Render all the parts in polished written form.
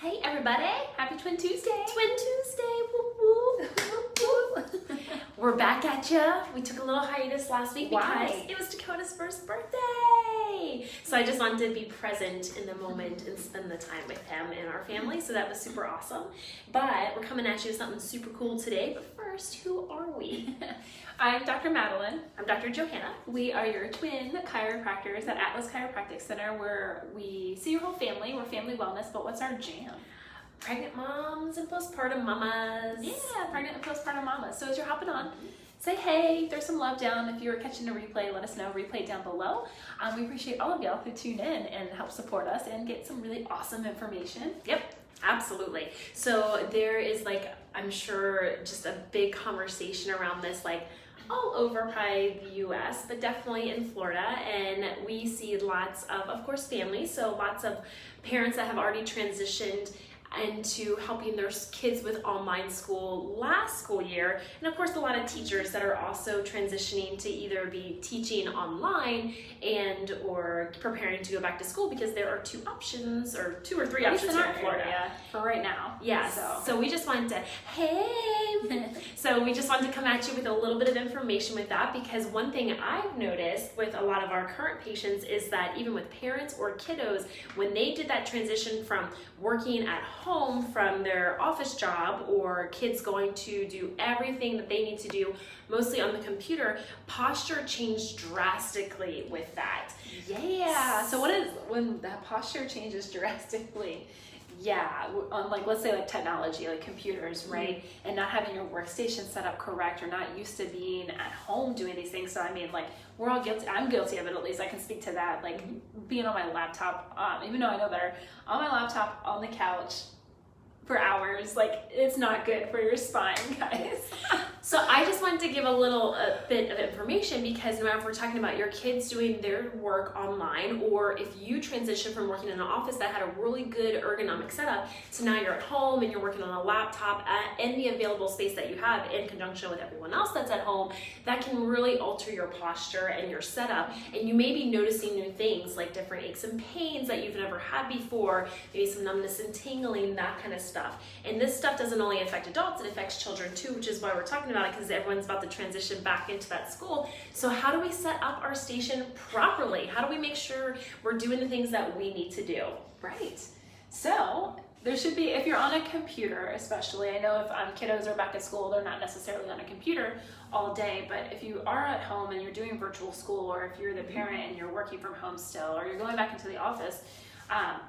Hey everybody! Happy Twin Tuesday! Twin Tuesday! Woo woo! Woo woo! We're back at ya. We took a little hiatus last week because it was Dakota's first birthday. So I just wanted to be present in the moment and spend the time with him and our family. So that was super awesome. But we're coming at you with something super cool today. But first, who are we? I'm Dr. Madeline. I'm Dr. Johanna. We are your twin chiropractors at Atlas Chiropractic Center, where we see your whole family. We're family wellness, but what's our jam? Pregnant moms and postpartum mamas. Yeah, pregnant and postpartum mamas. So as you're hopping on, say hey, throw some love down. If you're catching a replay, let us know. Replay down below. We appreciate all of y'all who tune in and help support us and get some really awesome information. Yep. Absolutely. So there is, like, I'm sure just a big conversation around this, like all over probably the US, but definitely in Florida. And we see lots of course, families. So lots of parents that have already transitioned into helping their kids with online school last school year, and of course a lot of teachers that are also transitioning to either be teaching online and or preparing to go back to school, because there are two options or two or three options here in Florida for right now. Yes. So we just wanted to so we just wanted to come at you with a little bit of information with that, because one thing I've noticed with a lot of our current patients is that even with parents or kiddos, when they did that transition from working at home from their office job, or kids going to do everything that they need to do mostly on the computer, posture changed drastically with that. Yeah. So what is when that posture changes drastically? Yeah, on like, let's say like technology, like computers, right? Mm-hmm. And not having your workstation set up correct, or not used to being at home doing these things. So I mean, like, we're all guilty. I'm guilty of it, at least I can speak to that. Like being on my laptop, even though I know better, on my laptop, on the couch for hours, like, it's not good for your spine, guys. So I just wanted to give a little bit of information, because no matter if we're talking about your kids doing their work online, or if you transition from working in an office that had a really good ergonomic setup to now you're at home and you're working on a laptop in the available space that you have in conjunction with everyone else that's at home, that can really alter your posture and your setup. And you may be noticing new things like different aches and pains that you've never had before, maybe some numbness and tingling, that kind of stuff. And this stuff doesn't only affect adults, it affects children too, which is why we're talking about it, because everyone's about to transition back into that school. So how do we set up our station properly? How do we make sure we're doing the things that we need to do? Right. So there should be, if you're on a computer especially, I know if kiddos are back at school, they're not necessarily on a computer all day, but if you are at home and you're doing virtual school, or if you're the parent and you're working from home still, or you're going back into the office,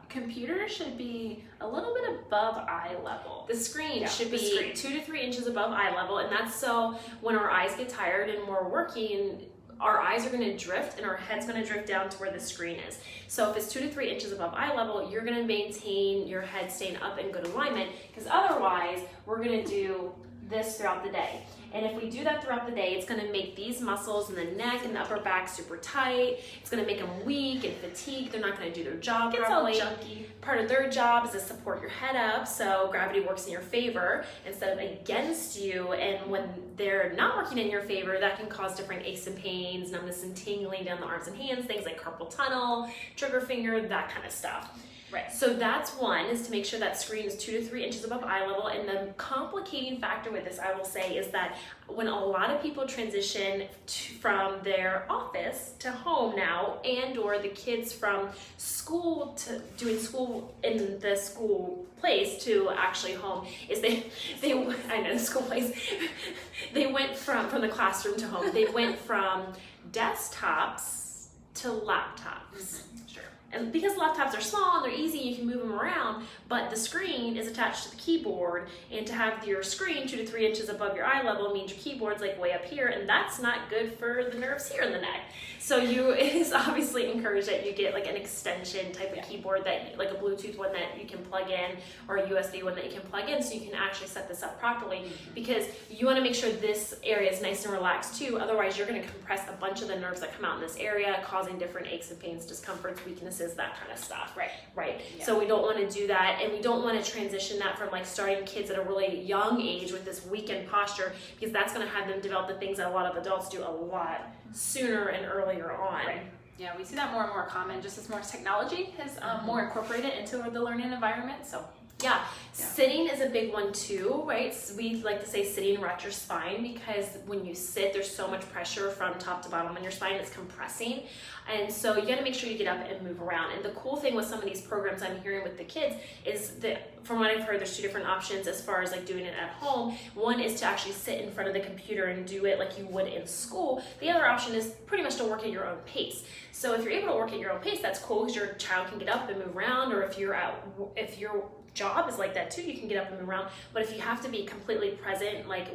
computers should be a little bit above eye level. The screen should be 2 to 3 inches above eye level, and that's so when our eyes get tired and we're working, our eyes are going to drift and our head's going to drift down to where the screen is. So if it's 2 to 3 inches above eye level, you're going to maintain your head staying up in good alignment, because otherwise we're going to do this throughout the day. And if we do that throughout the day, it's going to make these muscles in the neck and the upper back super tight. It's going to make them weak and fatigued. They're not going to do their job properly. It's all junky. Part of their job is to support your head up, so gravity works in your favor instead of against you. And when they're not working in your favor, that can cause different aches and pains, numbness and tingling down the arms and hands, things like carpal tunnel, trigger finger, that kind of stuff. Right. So that's one, is to make sure that screen is 2 to 3 inches above eye level. And the complicating factor with this, I will say, is that when a lot of people transition from their office to home now, and or the kids from school to doing school in the school place to actually home, is they I know the school place, they went from the classroom to home. They went from desktops to laptops. Sure. And because laptops are small and they're easy, you can move them around, but the screen is attached to the keyboard, and to have your screen 2 to 3 inches above your eye level means your keyboard's like way up here, and that's not good for the nerves here in the neck. So it is obviously encouraged that you get like an extension type of keyboard, that like a Bluetooth one that you can plug in, or a USB one that you can plug in, so you can actually set this up properly, because you want to make sure this area is nice and relaxed too. Otherwise, you're going to compress a bunch of the nerves that come out in this area, causing different aches and pains, discomforts, weaknesses, that kind of stuff. Right. Yeah. So we don't want to do that, and we don't want to transition that from like starting kids at a really young age with this weakened posture, because that's going to have them develop the things that a lot of adults do a lot sooner and earlier on. Right. Yeah, we see that more and more common, just as more technology has more incorporated into the learning environment. So Yeah. Sitting is a big one too, right? So we like to say sitting rots your spine, because when you sit, there's so much pressure from top to bottom on your spine, it's compressing. And so you got to make sure you get up and move around. And the cool thing with some of these programs I'm hearing with the kids is that, from what I've heard, there's two different options as far as like doing it at home. One is to actually sit in front of the computer and do it like you would in school. The other option is pretty much to work at your own pace. So if you're able to work at your own pace, that's cool, because your child can get up and move around, or if your job is like that too, you can get up and move around. But if you have to be completely present, like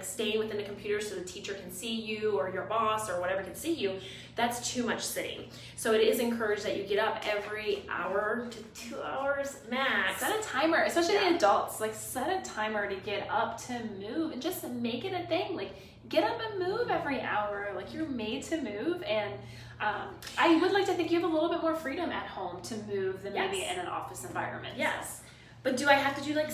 staying within the computer so the teacher can see you, or your boss or whatever can see you, that's too much sitting. So it is encouraged that you get up every hour to 2 hours max. Set a timer, especially the adults, like set a timer to get up to move, and just make it a thing. Like get up and move every hour. Like you're made to move. And I would like to think you have a little bit more freedom at home to move than maybe in an office environment. Yes. But do I have to do like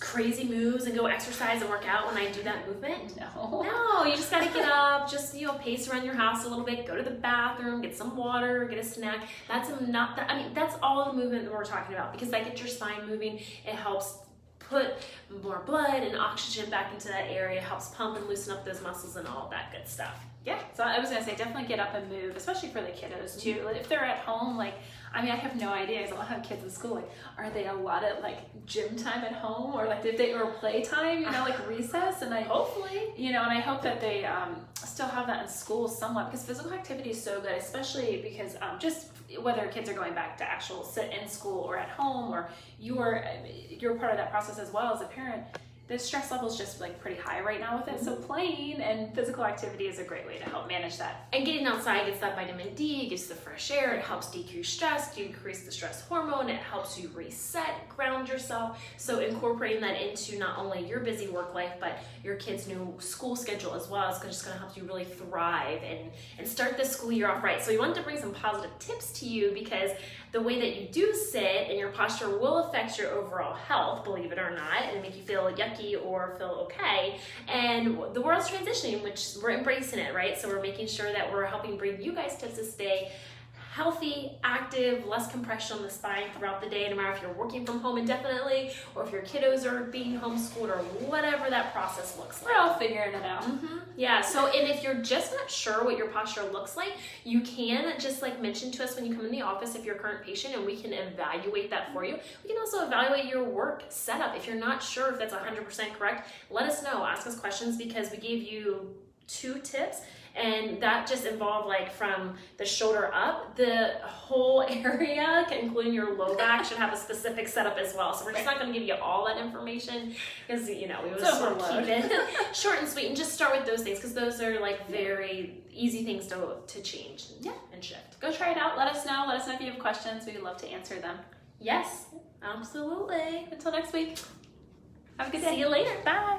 crazy moves and go exercise and work out when I do that movement? No, you just gotta get up, just pace around your house a little bit, go to the bathroom, get some water, get a snack. That's all the movement that we're talking about, because that gets your spine moving. It helps put more blood and oxygen back into that area, helps pump and loosen up those muscles and all of that good stuff. Yeah, so I was gonna say definitely get up and move, especially for the kiddos too. Like, if they're at home, I have no idea, because I don't have kids in school. Like, are they allotted gym time at home, or or play time? Recess, and hopefully, and I hope that they still have that in school somewhat, because physical activity is so good, especially because just whether kids are going back to actual sit in school or at home, or you're part of that process as well as a parent. The stress level is just pretty high right now with it. So playing and physical activity is a great way to help manage that. And getting outside gets that vitamin D, gets the fresh air, it helps decrease stress, decrease the stress hormone, it helps you reset, ground yourself. So incorporating that into not only your busy work life, but your kids' new school schedule as well is just gonna help you really thrive and start this school year off right. So we wanted to bring some positive tips to you, because the way that you do sit and your posture will affect your overall health, believe it or not, and make you feel yucky or feel okay. And the world's transitioning, which we're embracing it, right? So we're making sure that we're helping bring you guys tips to stay healthy, active, less compression on the spine throughout the day, no matter if you're working from home indefinitely, or if your kiddos are being homeschooled, or whatever that process looks like. We're all figuring it out. Yeah, so, and if you're just not sure what your posture looks like, you can just mention to us when you come in the office if you're a current patient, and we can evaluate that for you. We can also evaluate your work setup. If you're not sure if that's 100% correct, let us know, ask us questions, because we gave you 2 tips. And that just involved from the shoulder up, the whole area, including your low back, should have a specific setup as well. So we're just not going to give you all that information, because we would sort of keep it short and sweet, and just start with those things, because those are very easy things to change and shift. Go try it out. Let us know. Let us know if you have questions. We would love to answer them. Yes, absolutely. Until next week. Have a good day. See you later. Bye.